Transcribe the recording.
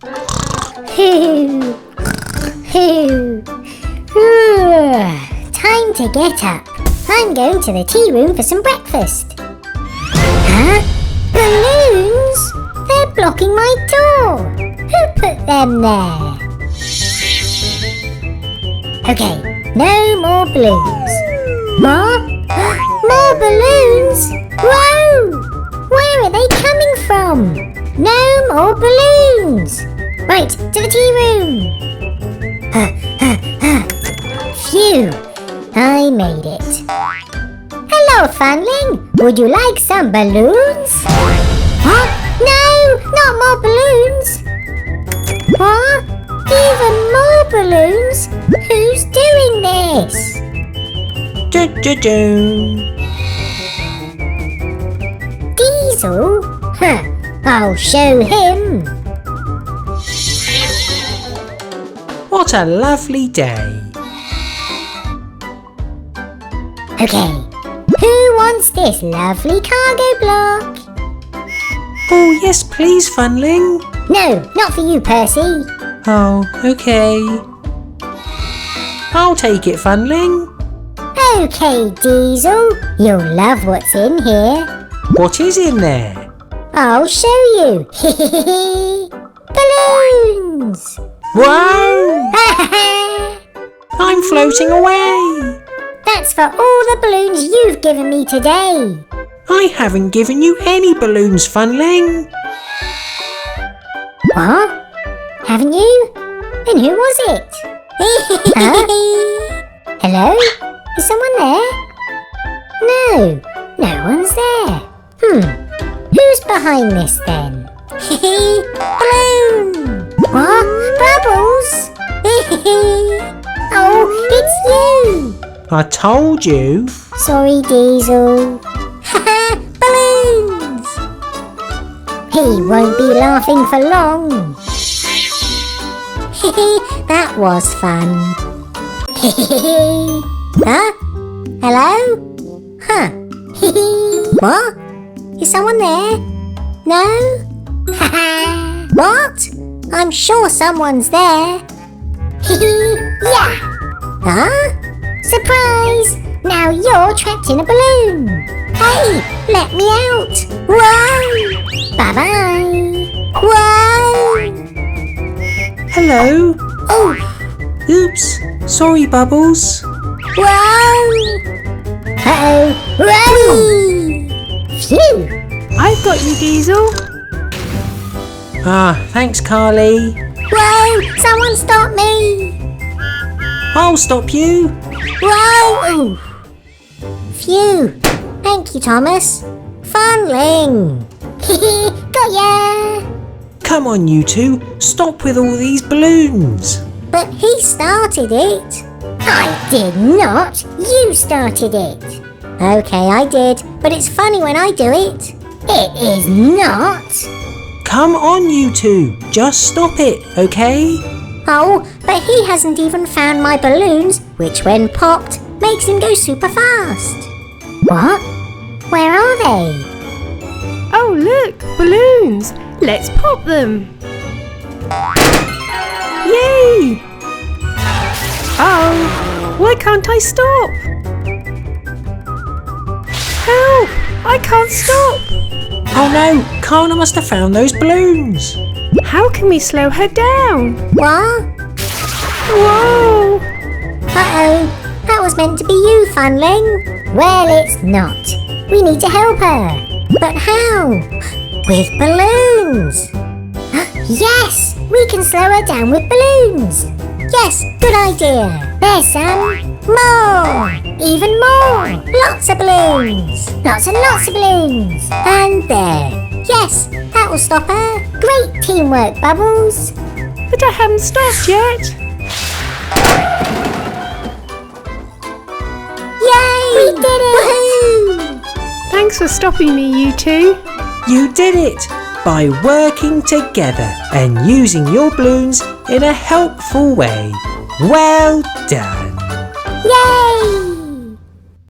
Hoo. Hoo. Time to get up. I'm going to the tea room for some breakfast. Huh? Balloons? They're blocking my door. Who put them there? Okay, no more balloons. More? More balloons? Whoa! Where are they coming from? No more balloons. Right, to the tea room. Phew, I made it. Hello, Funling. Would you like some balloons? What? No, not more balloons. What? Even more balloons? Who's doing this? Diesel? Huh, I'll show him. What a lovely day. Okay, who wants this lovely cargo block? Oh, yes, please, Funling. No, not for you, Percy. Oh, okay. I'll take it, Funling. Okay, Diesel, you'll love what's in here. What is in there? I'll show you. Balloons! Wow! I'm floating away. That's for all the balloons you've given me today. I haven't given you any balloons, Funling. What? Haven't you? Then who was it? Huh? Hello? Is someone there? No, no one's there. Who's behind this then? Balloon! What? Bubbles? Oh, it's you! I told you. Sorry, Diesel. Balloons! He won't be laughing for long. That was fun. Huh? Hello? Huh? What? Is someone there? No? What? I'm sure someone's there. Yeah! Huh? Surprise! Now you're trapped in a balloon. Hey, let me out! Whoa! Bye-bye! Whoa! Hello. Oh! Oops. Sorry, Bubbles. Whoa! Uh-oh! Whoa! Phew! I've got you, Diesel. Ah, thanks, Carly. Whoa! Someone stop me! I'll stop you. Whoa! Phew! Thank you, Thomas. Funling! Got ya! Come on, you two. Stop with all these balloons. But he started it. I did not. You started it. Okay, I did. But it's funny when I do it. It is not. Come on, you two. Just stop it, okay? Oh, but he hasn't even found my balloons, which when popped, makes him go super fast. What? Where are they? Oh, look, balloons. Let's pop them. Yay! Oh, why can't I stop? Help! I can't stop. Oh no, Kana must have found those balloons. How can we slow her down? What? Whoa! Uh-oh, that was meant to be you, Funling. Well, it's not. We need to help her. But how? With balloons. Yes, we can slow her down with balloons. Yes, good idea. There's some. More. Even more. Lots of balloons. Lots and lots of balloons. And there. Yes, that will stop her. Great teamwork, Bubbles. But I haven't stopped yet. Yay! We did it! Woohoo! Thanks for stopping me, you two. You did it by working together and using your balloons in a helpful way. Well done. Yay!